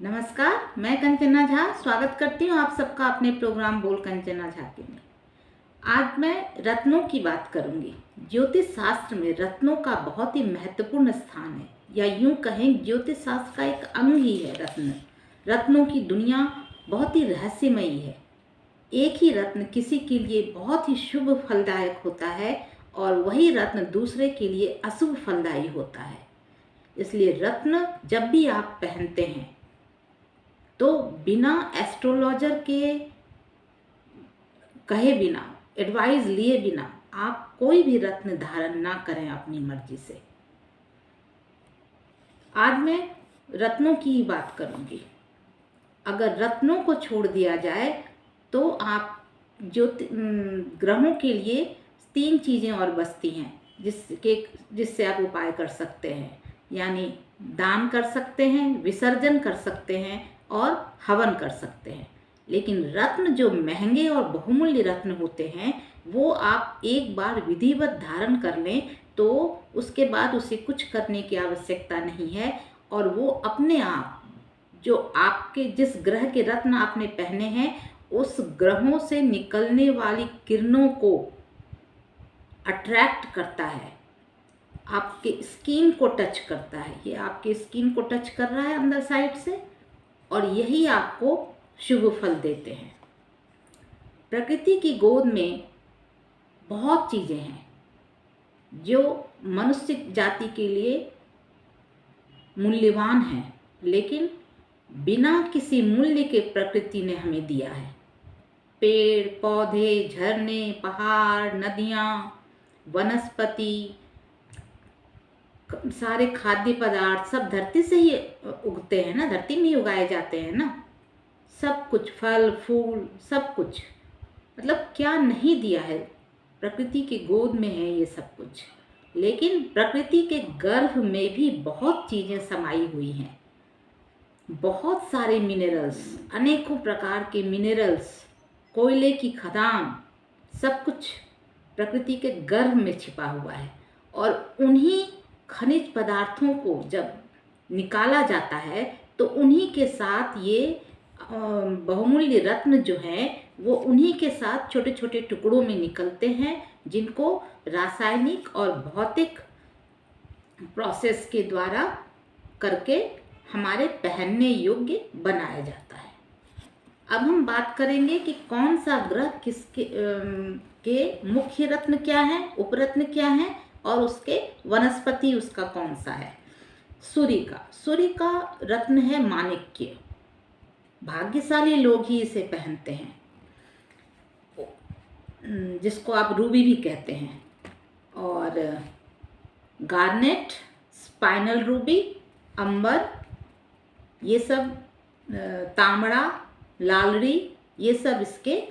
नमस्कार, मैं कंचना झा स्वागत करती हूँ आप सबका अपने प्रोग्राम बोल कंचना झा के में। आज मैं रत्नों की बात करूँगी। ज्योतिष शास्त्र में रत्नों का बहुत ही महत्वपूर्ण स्थान है, या यूँ कहें ज्योतिष शास्त्र का एक अंग ही है रत्न। रत्नों की दुनिया बहुत ही रहस्यमयी है। एक ही रत्न किसी के लिए बहुत ही शुभ फलदायक होता है और वही रत्न दूसरे के लिए अशुभ फलदायी होता है। इसलिए रत्न जब भी आप पहनते हैं तो बिना एस्ट्रोलॉजर के कहे बिना, एडवाइस लिए बिना आप कोई भी रत्न धारण ना करें अपनी मर्जी से। आज मैं रत्नों की ही बात करूंगी। अगर रत्नों को छोड़ दिया जाए तो आप ग्रहों के लिए 3 चीज़ें और बचती हैं जिससे आप उपाय कर सकते हैं, यानी दान कर सकते हैं, विसर्जन कर सकते हैं और हवन कर सकते हैं। लेकिन रत्न जो महंगे और बहुमूल्य रत्न होते हैं वो आप एक बार विधिवत धारण कर लें तो उसके बाद उसे कुछ करने की आवश्यकता नहीं है, और वो अपने आप जो आपके जिस ग्रह के रत्न आपने पहने हैं उस ग्रहों से निकलने वाली किरणों को अट्रैक्ट करता है, आपके स्किन को टच करता है। ये आपके स्किन को टच कर रहा है अंदर साइड से, और यही आपको शुभ फल देते हैं। प्रकृति की गोद में बहुत चीज़ें हैं जो मनुष्य जाति के लिए मूल्यवान हैं, लेकिन बिना किसी मूल्य के प्रकृति ने हमें दिया है। पेड़ पौधे, झरने, पहाड़, नदियाँ, वनस्पति, सारे खाद्य पदार्थ सब धरती से ही उगते हैं ना, धरती में ही उगाए जाते हैं ना। सब कुछ, फल फूल, सब कुछ, मतलब क्या नहीं दिया है। प्रकृति की गोद में है ये सब कुछ। लेकिन प्रकृति के गर्भ में भी बहुत चीज़ें समाई हुई हैं। बहुत सारे मिनरल्स, अनेकों प्रकार के मिनरल्स, कोयले की खदान, सब कुछ प्रकृति के गर्भ में छिपा हुआ है। और उन्हीं खनिज पदार्थों को जब निकाला जाता है तो उन्हीं के साथ ये बहुमूल्य रत्न जो हैं वो उन्हीं के साथ छोटे छोटे टुकड़ों में निकलते हैं, जिनको रासायनिक और भौतिक प्रोसेस के द्वारा करके हमारे पहनने योग्य बनाया जाता है। अब हम बात करेंगे कि कौन सा ग्रह किसके के मुख्य रत्न क्या है, उपरत्न क्या है, और उसके वनस्पति उसका कौन सा है। सूर्य का रत्न है माणिक्य। भाग्यशाली लोग ही इसे पहनते हैं, जिसको आप रूबी भी कहते हैं। और गार्नेट, स्पाइनल रूबी, अंबर, ये सब, तांबड़ा, लालड़ी, ये सब इसके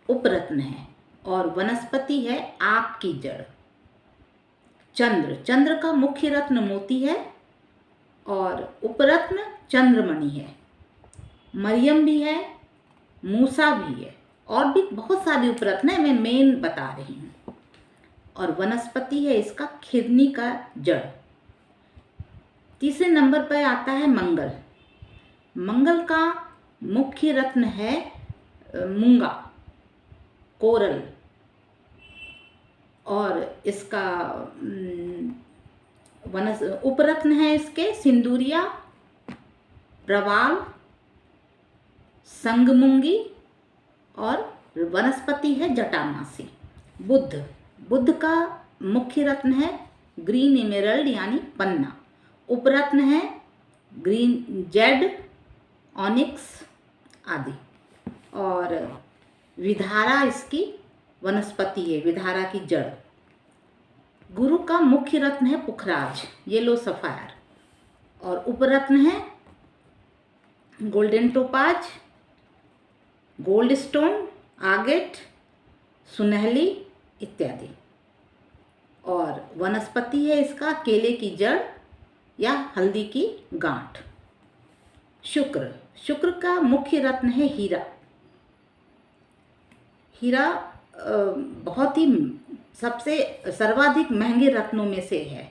उपरत्न हैं। और वनस्पति है आक की जड़। चंद्र का मुख्य रत्न मोती है और उपरत्न चंद्रमणि है। मरियम भी है, मूसा भी है, और भी बहुत सारे उपरत्न है, मैं मेन बता रही हूँ। और वनस्पति है इसका खिरनी का जड़। तीसरे नंबर पर आता है मंगल। मंगल का मुख्य रत्न है मूंगा, कोरल, और इसका उपरत्न है इसके सिंदूरिया, प्रवाल, संगमुंगी, और वनस्पति है जटामासी। बुद्ध का मुख्य रत्न है ग्रीन एमेरल्ड यानी पन्ना। उपरत्न है ग्रीन जेड, ऑनिक्स आदि। और विधारा इसकी वनस्पति है, विधारा की जड़। गुरु का मुख्य रत्न है पुखराज, येलो सफायर, और उपरत्न है गोल्डन टोपाज, गोल्ड स्टोन, आगेट, सुनहली इत्यादि। और वनस्पति है इसका केले की जड़ या हल्दी की गांठ। शुक्र का मुख्य रत्न है हीरा। हीरा बहुत ही सबसे सर्वाधिक महंगे रत्नों में से है,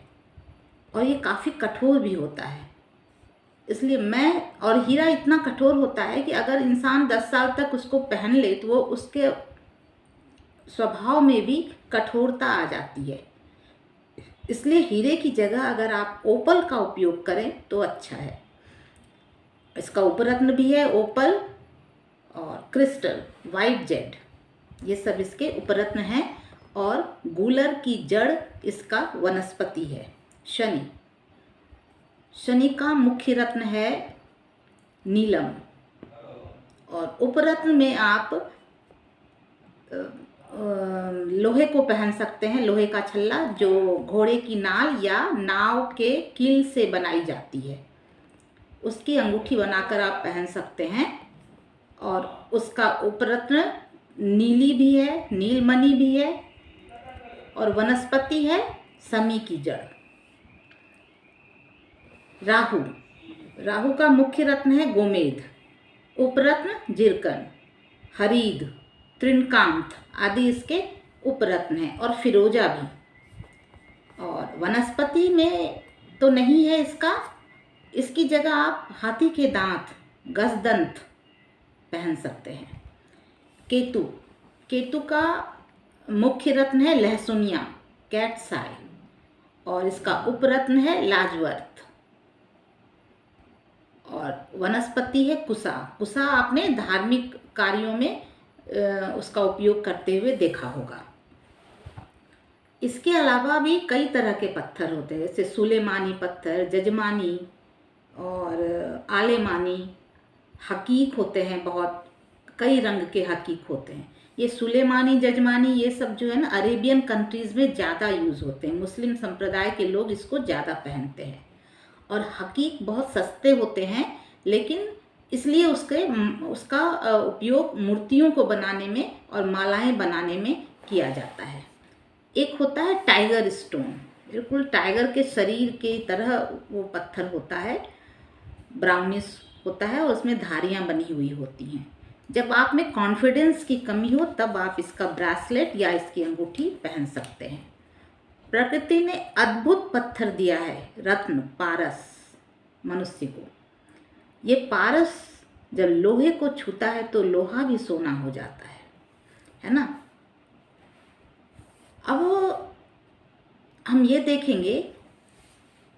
और ये काफ़ी कठोर भी होता है। इसलिए और हीरा इतना कठोर होता है कि अगर इंसान 10 साल तक उसको पहन ले तो वो उसके स्वभाव में भी कठोरता आ जाती है। इसलिए हीरे की जगह अगर आप ओपल का उपयोग करें तो अच्छा है। इसका उपरत्न भी है ओपल और क्रिस्टल, वाइट जेड, ये सब इसके उपरत्न हैं। और गूलर की जड़ इसका वनस्पति है। शनि का मुख्य रत्न है नीलम। और उपरत्न में आप लोहे को पहन सकते हैं, लोहे का छल्ला जो घोड़े की नाल या नाव के कील से बनाई जाती है, उसकी अंगूठी बनाकर आप पहन सकते हैं। और उसका उपरत्न नीली भी है, नीलमणि भी है। और वनस्पति है समी की जड़। राहु का मुख्य रत्न है गोमेद, उपरत्न जिरकन, हरीद, त्रिनकांत आदि इसके उपरत्न हैं। और फिरोजा भी। और वनस्पति में तो नहीं है इसकी जगह आप हाथी के दांत, गजदंत पहन सकते हैं। केतु का मुख्य रत्न है लहसुनिया, कैट्स आई। और इसका उपरत्न है लाजवर्थ। और वनस्पति है कुसा आपने धार्मिक कार्यों में उसका उपयोग करते हुए देखा होगा। इसके अलावा भी कई तरह के पत्थर होते हैं, जैसे सुलेमानी पत्थर, जजमानी और आलेमानी, हकीक होते हैं, बहुत कई रंग के हकीक होते हैं। ये सुलेमानी, जजमानी ये सब जो है ना अरेबियन कंट्रीज़ में ज़्यादा यूज़ होते हैं। मुस्लिम संप्रदाय के लोग इसको ज़्यादा पहनते हैं। और हकीक बहुत सस्ते होते हैं, लेकिन इसलिए उसका उपयोग मूर्तियों को बनाने में और मालाएं बनाने में किया जाता है। एक होता है टाइगर स्टोन, बिल्कुल टाइगर के शरीर के तरह वो पत्थर होता है, ब्राउनिश होता है और उसमें धारियां बनी हुई होती हैं। जब आप में कॉन्फिडेंस की कमी हो तब आप इसका ब्रेसलेट या इसकी अंगूठी पहन सकते हैं। प्रकृति ने अद्भुत पत्थर दिया है, रत्न पारस, मनुष्य को। ये पारस जब लोहे को छूता है तो लोहा भी सोना हो जाता है ना। अब हम ये देखेंगे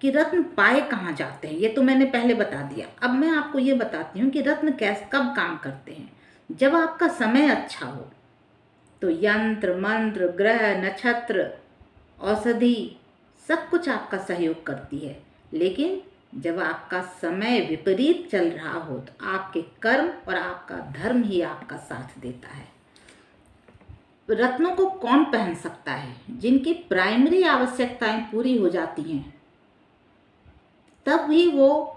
कि रत्न पाए कहाँ जाते हैं, ये तो मैंने पहले बता दिया। अब मैं आपको ये बताती हूँ कि रत्न कब काम करते हैं। जब आपका समय अच्छा हो तो यंत्र, मंत्र, ग्रह, नक्षत्र, औषधि सब कुछ आपका सहयोग करती है। लेकिन जब आपका समय विपरीत चल रहा हो तो आपके कर्म और आपका धर्म ही आपका साथ देता है। रत्नों को कौन पहन सकता है? जिनकी प्राइमरी आवश्यकताएं पूरी हो जाती हैं, तब भी वो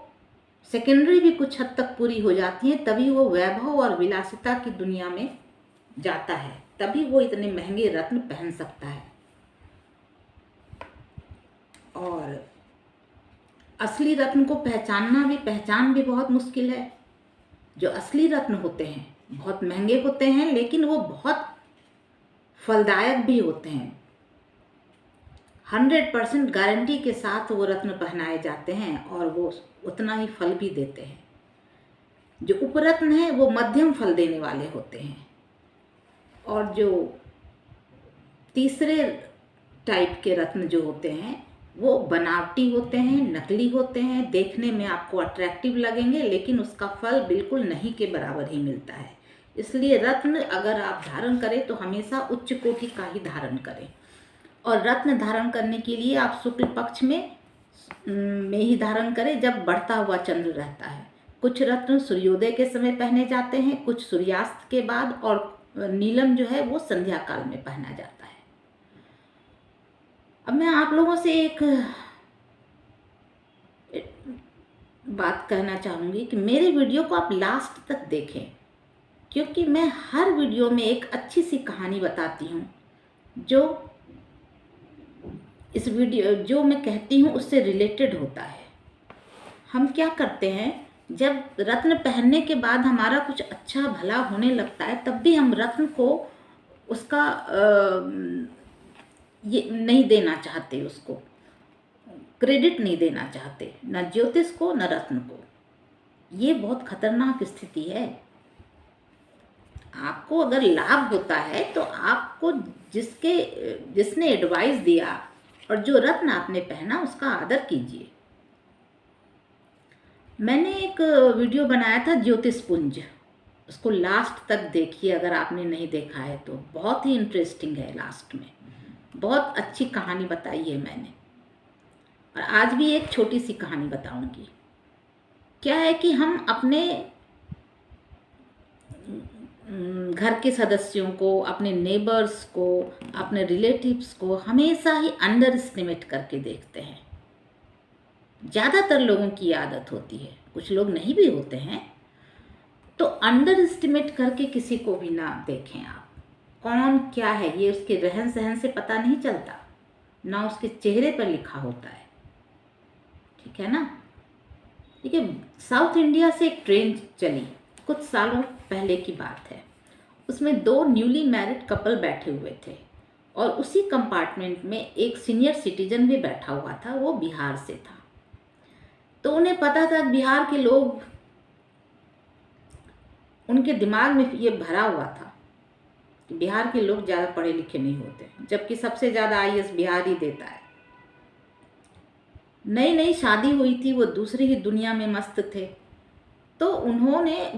सेकेंडरी भी कुछ हद तक पूरी हो जाती हैं, तभी वो वैभव और विलासिता की दुनिया में जाता है, तभी वो इतने महंगे रत्न पहन सकता है। और असली रत्न को पहचान भी बहुत मुश्किल है। जो असली रत्न होते हैं बहुत महंगे होते हैं, लेकिन वो बहुत फलदायक भी होते हैं। 100% गारंटी के साथ वो रत्न पहनाए जाते हैं और वो उतना ही फल भी देते हैं। जो उपरत्न है वो मध्यम फल देने वाले होते हैं। और जो तीसरे टाइप के रत्न जो होते हैं वो बनावटी होते हैं, नकली होते हैं, देखने में आपको अट्रैक्टिव लगेंगे, लेकिन उसका फल बिल्कुल नहीं के बराबर ही मिलता है। इसलिए रत्न अगर आप धारण करें तो हमेशा उच्च कोटि का ही धारण करें। और रत्न धारण करने के लिए आप शुक्ल पक्ष में ही धारण करें, जब बढ़ता हुआ चंद्र रहता है। कुछ रत्न सूर्योदय के समय पहने जाते हैं, कुछ सूर्यास्त के बाद, और नीलम जो है वो संध्या काल में पहना जाता है। अब मैं आप लोगों से एक बात कहना चाहूँगी कि मेरे वीडियो को आप लास्ट तक देखें, क्योंकि मैं हर वीडियो में एक अच्छी सी कहानी बताती हूँ जो जो मैं कहती हूँ उससे रिलेटेड होता है। हम क्या करते हैं, जब रत्न पहनने के बाद हमारा कुछ अच्छा भला होने लगता है, तब भी हम रत्न को उसका ये नहीं देना चाहते, उसको क्रेडिट नहीं देना चाहते, न ज्योतिष को न रत्न को। ये बहुत खतरनाक स्थिति है। आपको अगर लाभ होता है तो आपको जिसने एडवाइस दिया और जो रत्न आपने पहना उसका आदर कीजिए। मैंने एक वीडियो बनाया था ज्योतिषपुंज, उसको लास्ट तक देखिए अगर आपने नहीं देखा है तो। बहुत ही इंटरेस्टिंग है, लास्ट में बहुत अच्छी कहानी बताई है मैंने। और आज भी एक छोटी सी कहानी बताऊंगी। क्या है कि हम अपने घर के सदस्यों को, अपने नेबर्स को, अपने रिलेटिव्स को हमेशा ही अंडर एस्टिमेट करके देखते हैं। ज़्यादातर लोगों की आदत होती है, कुछ लोग नहीं भी होते हैं। तो अंडर एस्टिमेट करके किसी को भी ना देखें आप। कौन क्या है ये उसके रहन सहन से पता नहीं चलता, ना उसके चेहरे पर लिखा होता है, ठीक है ना। देखिए, साउथ इंडिया से एक ट्रेन चली, कुछ सालों पहले की बात है। उसमें 2 न्यूली मैरिड कपल बैठे हुए थे और उसी कंपार्टमेंट में एक सीनियर सिटीजन भी बैठा हुआ था, वो बिहार से था। तो उन्हें पता था बिहार के लोग, उनके दिमाग में ये भरा हुआ था कि बिहार के लोग ज़्यादा पढ़े लिखे नहीं होते, जबकि सबसे ज़्यादा आईएएस बिहार ही देता है। नई नई शादी हुई थी, वो दूसरी ही दुनिया में मस्त थे। तो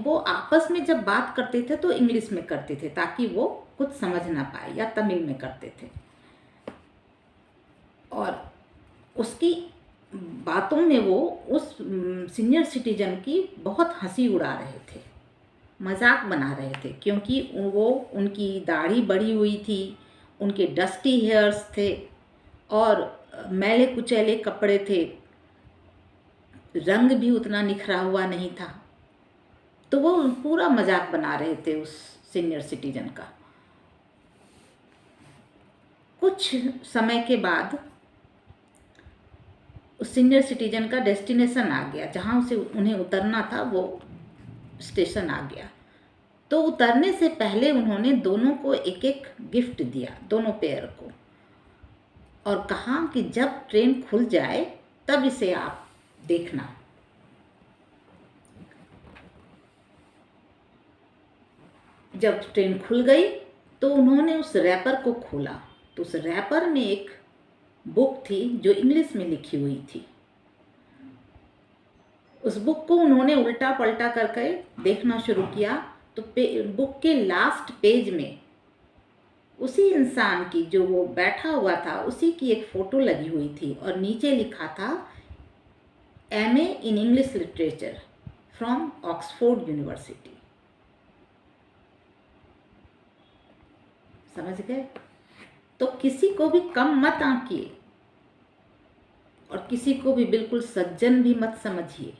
वो आपस में जब बात करते थे तो इंग्लिश में करते थे ताकि वो कुछ समझ ना पाए, या तमिल में करते थे। और उसकी बातों में वो उस सीनियर सिटीजन की बहुत हंसी उड़ा रहे थे, मजाक बना रहे थे, क्योंकि वो उनकी दाढ़ी बढ़ी हुई थी, उनके डस्टी हेयर्स थे और मैले कुचैले कपड़े थे, रंग भी उतना निखरा हुआ नहीं था। तो वो पूरा मजाक बना रहे थे उस सीनियर सिटीजन का। कुछ समय के बाद उस सीनियर सिटीजन का डेस्टिनेशन आ गया, जहाँ उन्हें उतरना था वो स्टेशन आ गया। तो उतरने से पहले उन्होंने दोनों को एक एक गिफ्ट दिया, दोनों पेयर को, और कहा कि जब ट्रेन खुल जाए तब इसे आप देखना। जब ट्रेन खुल गई तो उन्होंने उस रैपर को खोला, तो उस रैपर में एक बुक थी जो इंग्लिश में लिखी हुई थी। उस बुक को उन्होंने उल्टा पलटा करके देखना शुरू किया। तो बुक के लास्ट पेज में उसी इंसान की, जो वो बैठा हुआ था, उसी की एक फ़ोटो लगी हुई थी और नीचे लिखा था MA in English literature from Oxford university. समझ गए? तो किसी को भी कम मत आंकिए और किसी को भी बिल्कुल सज्जन भी मत समझिए।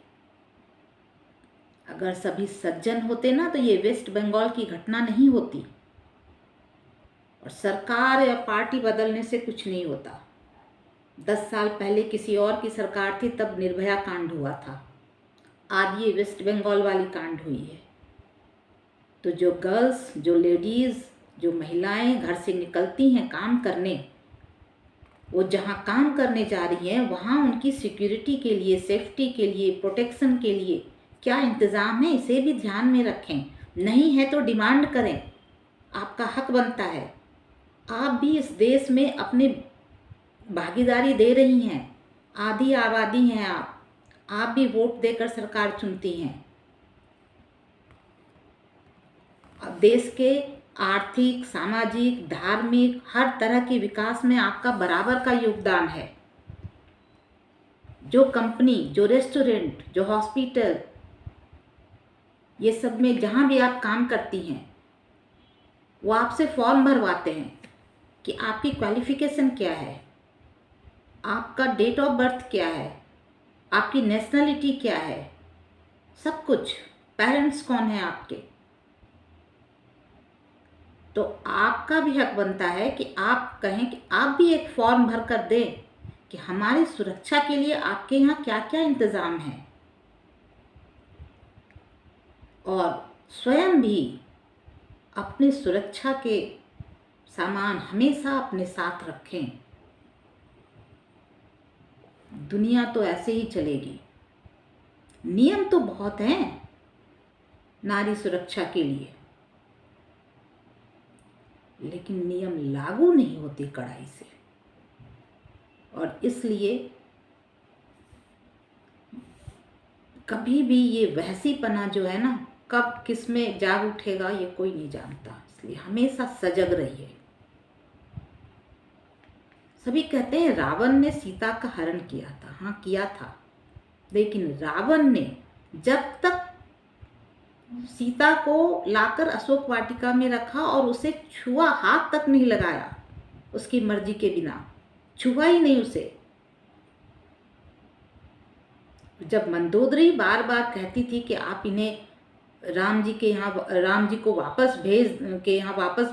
अगर सभी सज्जन होते ना तो ये वेस्ट बंगाल की घटना नहीं होती। और सरकार या पार्टी बदलने से कुछ नहीं होता। 10 साल पहले किसी और की सरकार थी, तब निर्भया कांड हुआ था, आज ये वेस्ट बंगाल वाली कांड हुई है। तो जो गर्ल्स, जो लेडीज़, जो महिलाएं घर से निकलती हैं काम करने, वो जहाँ काम करने जा रही हैं वहाँ उनकी सिक्योरिटी के लिए, सेफ्टी के लिए, प्रोटेक्शन के लिए क्या इंतज़ाम है, इसे भी ध्यान में रखें। नहीं है तो डिमांड करें, आपका हक बनता है। आप भी इस देश में अपनी भागीदारी दे रही हैं, आधी आबादी हैं आप भी वोट देकर सरकार चुनती हैं। अब देश के आर्थिक, सामाजिक, धार्मिक हर तरह के विकास में आपका बराबर का योगदान है। जो कंपनी, जो रेस्टोरेंट, जो हॉस्पिटल, ये सब में जहाँ भी आप काम करती हैं, वो आपसे फॉर्म भरवाते हैं कि आपकी क्वालिफ़िकेशन क्या है, आपका डेट ऑफ बर्थ क्या है, आपकी नेशनलिटी क्या है, सब कुछ, पेरेंट्स कौन है आपके। तो आपका भी हक बनता है कि आप कहें कि आप भी एक फॉर्म भर कर दें कि हमारी सुरक्षा के लिए आपके यहाँ क्या क्या इंतज़ाम है। और स्वयं भी अपनी सुरक्षा के सामान हमेशा अपने साथ रखें। दुनिया तो ऐसे ही चलेगी, नियम तो बहुत हैं नारी सुरक्षा के लिए, लेकिन नियम लागू नहीं होते कड़ाई से। और इसलिए कभी भी ये वहसीपना जो है ना, कब किस में जाग उठेगा ये कोई नहीं जानता। इसलिए हमेशा सजग रहिए। सभी कहते हैं रावण ने सीता का हरण किया था। हाँ, किया था, लेकिन रावण ने जब तक सीता को लाकर अशोक वाटिका में रखा और उसे छुआ, हाथ तक नहीं लगाया, उसकी मर्जी के बिना छुआ ही नहीं उसे। जब मंदोदरी बार बार कहती थी कि आप इन्हें राम जी को वापस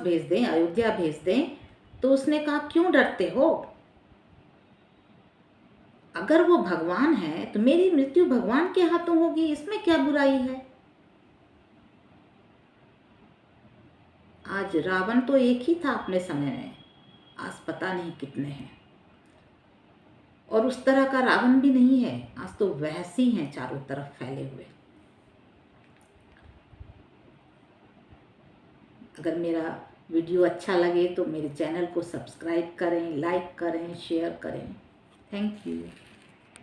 भेज दें, अयोध्या भेज दें, तो उसने कहा क्यों डरते हो? अगर वो भगवान है तो मेरी मृत्यु भगवान के हाथों होगी, इसमें क्या बुराई है? आज रावण तो एक ही था अपने समय में, आज पता नहीं कितने हैं। और उस तरह का रावण भी नहीं है, आज तो वैसी हैं चारों तरफ फैले हुए। अगर मेरा वीडियो अच्छा लगे तो मेरे चैनल को सब्सक्राइब करें, लाइक करें, शेयर करें। Thank you.